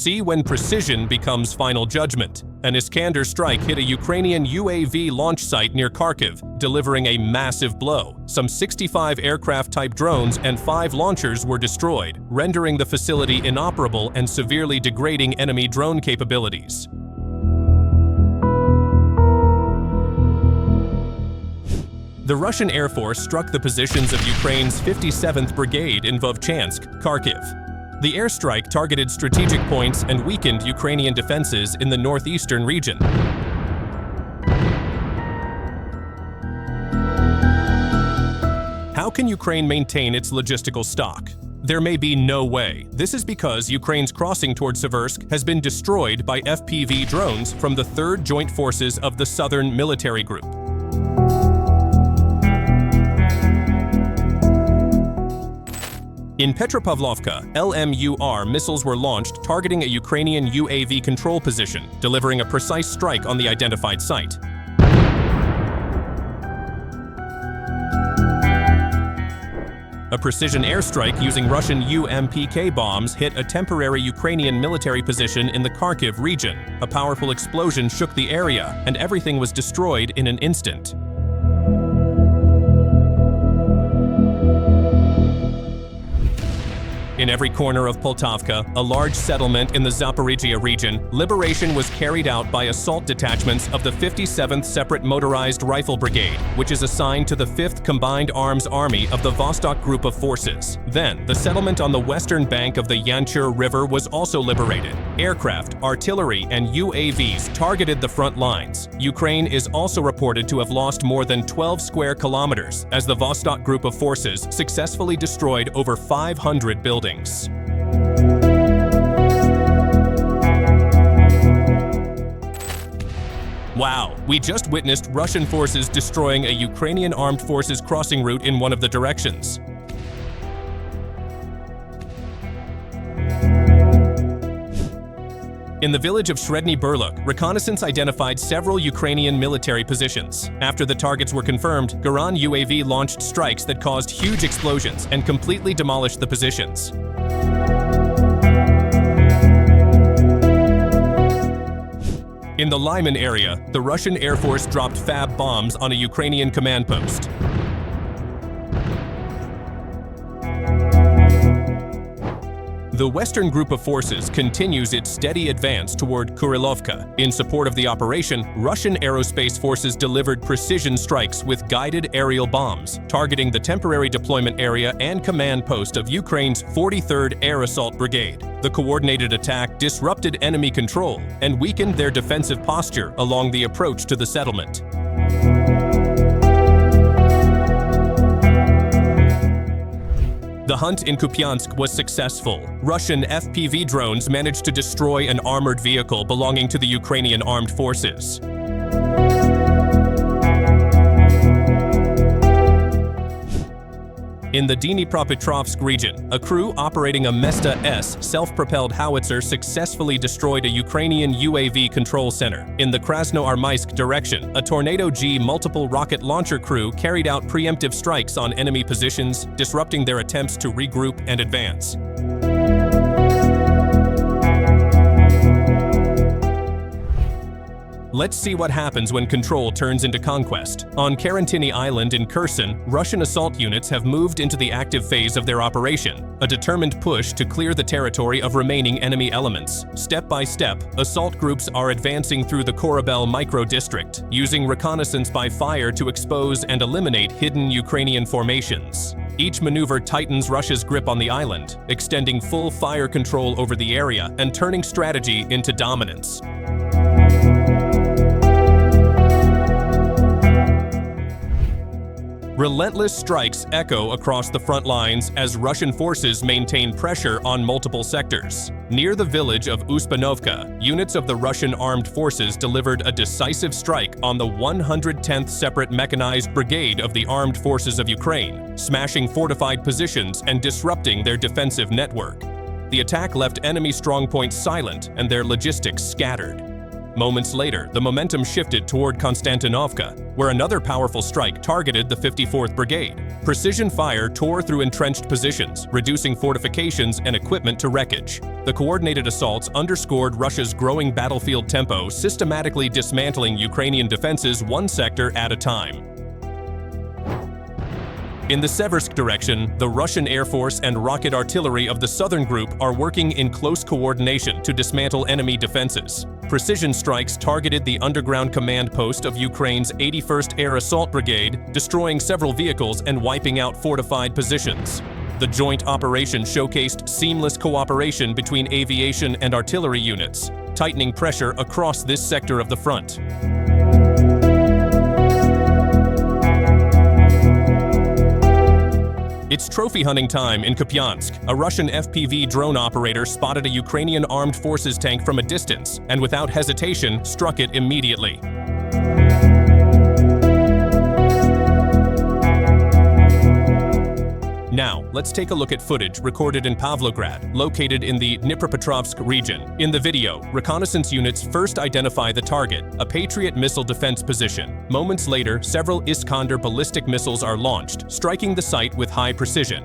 See when precision becomes final judgment. An Iskander strike hit a Ukrainian UAV launch site near Kharkiv, delivering a massive blow. Some 65 aircraft-type drones and 5 launchers were destroyed, rendering the facility inoperable and severely degrading enemy drone capabilities. The Russian Air Force struck the positions of Ukraine's 57th Brigade in Vovchansk, Kharkiv. The airstrike targeted strategic points and weakened Ukrainian defenses in the northeastern region. How can Ukraine maintain its logistical stock? There may be no way. This is because Ukraine's crossing toward Seversk has been destroyed by FPV drones from the 3rd Joint Forces of the Southern Military Group. In Pavlograd, LMUR missiles were launched targeting a Ukrainian UAV control position, delivering a precise strike on the identified site. A precision airstrike using Russian UMPK bombs hit a temporary Ukrainian military position in the Kharkiv region. A powerful explosion shook the area, and everything was destroyed in an instant. In every corner of Poltavka, a large settlement in the Zaporizhia region, liberation was carried out by assault detachments of the 57th Separate Motorized Rifle Brigade, which is assigned to the 5th Combined Arms Army of the Vostok Group of Forces. Then, the settlement on the western bank of the Yanchur River was also liberated. Aircraft, artillery, and UAVs targeted the front lines. Ukraine is also reported to have lost more than 12 square kilometers, as the Vostok Group of Forces successfully destroyed over 500 buildings. Wow, we just witnessed Russian forces destroying a Ukrainian armed forces crossing route in one of the directions. In the village of Sredny Burluk, Reconnaissance identified several Ukrainian military positions. After the targets were confirmed, Garan UAV launched strikes that caused huge explosions and completely demolished the positions. In the Lyman area, the Russian Air Force dropped FAB bombs on a Ukrainian command post. The Western Group of Forces continues its steady advance toward Kurilovka. In support of the operation, Russian aerospace forces delivered precision strikes with guided aerial bombs, targeting the temporary deployment area and command post of Ukraine's 43rd Air Assault Brigade. The coordinated attack disrupted enemy control and weakened their defensive posture along the approach to the settlement. The hunt in Kupiansk was successful. Russian FPV drones managed to destroy an armored vehicle belonging to the Ukrainian armed forces. In the Dnipropetrovsk region, a crew operating a Mesta-S self-propelled howitzer successfully destroyed a Ukrainian UAV control center. In the Krasnoarmysk direction, a Tornado G multiple rocket launcher crew carried out preemptive strikes on enemy positions, disrupting their attempts to regroup and advance. Let's see what happens when control turns into conquest. On Karantini Island in Kherson, Russian assault units have moved into the active phase of their operation, a determined push to clear the territory of remaining enemy elements. Step by step, assault groups are advancing through the Korabel micro-district, using reconnaissance by fire to expose and eliminate hidden Ukrainian formations. Each maneuver tightens Russia's grip on the island, extending full fire control over the area and turning strategy into dominance. Relentless strikes echo across the front lines as Russian forces maintain pressure on multiple sectors. Near the village of Uspanovka, units of the Russian armed forces delivered a decisive strike on the 110th Separate Mechanized Brigade of the Armed Forces of Ukraine, smashing fortified positions and disrupting their defensive network. The attack left enemy strongpoints silent and their logistics scattered. Moments later, the momentum shifted toward Konstantinovka, where another powerful strike targeted the 54th Brigade. Precision fire tore through entrenched positions, reducing fortifications and equipment to wreckage. The coordinated assaults underscored Russia's growing battlefield tempo, systematically dismantling Ukrainian defenses one sector at a time. In the Seversk direction, the Russian Air Force and rocket artillery of the Southern Group are working in close coordination to dismantle enemy defenses. Precision strikes targeted the underground command post of Ukraine's 81st Air Assault Brigade, destroying several vehicles and wiping out fortified positions. The joint operation showcased seamless cooperation between aviation and artillery units, tightening pressure across this sector of the front. It's trophy hunting time in Kupiansk. A Russian FPV drone operator spotted a Ukrainian armed forces tank from a distance and without hesitation struck it immediately. Now, let's take a look at footage recorded in Pavlograd, located in the Dnipropetrovsk region. In the video, reconnaissance units first identify the target, a Patriot missile defense position. Moments later, several Iskander ballistic missiles are launched, striking the site with high precision.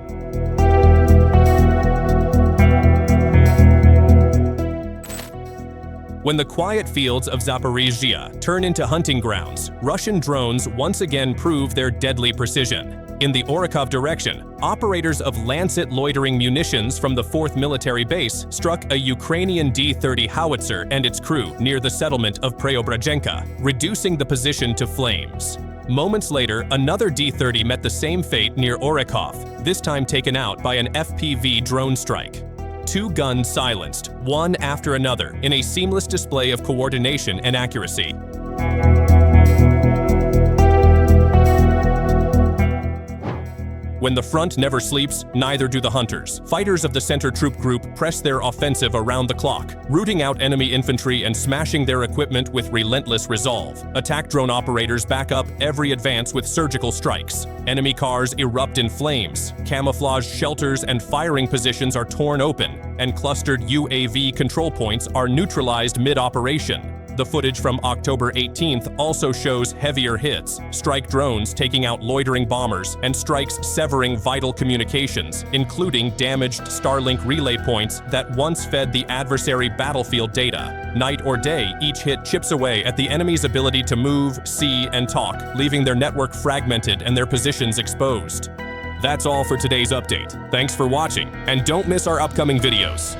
When the quiet fields of Zaporizhzhia turn into hunting grounds, Russian drones once again prove their deadly precision. In the Kharkiv direction, operators of Lancet loitering munitions from the 4th Military Base struck a Ukrainian D-30 howitzer and its crew near the settlement of Preobrazhenka, reducing the position to flames. Moments later, another D-30 met the same fate near Kharkiv, this time taken out by an FPV drone strike. Two guns silenced, one after another, in a seamless display of coordination and accuracy. When the front never sleeps, neither do the hunters. Fighters of the Center Troop Group press their offensive around the clock, rooting out enemy infantry and smashing their equipment with relentless resolve. Attack drone operators back up every advance with surgical strikes. Enemy cars erupt in flames. Camouflaged shelters and firing positions are torn open, and clustered UAV control points are neutralized mid-operation. The footage from October 18th also shows heavier hits, strike drones taking out loitering bombers, and strikes severing vital communications, including damaged Starlink relay points that once fed the adversary battlefield data. Night or day, each hit chips away at the enemy's ability to move, see, and talk, leaving their network fragmented and their positions exposed. That's all for today's update. Thanks for watching, and don't miss our upcoming videos.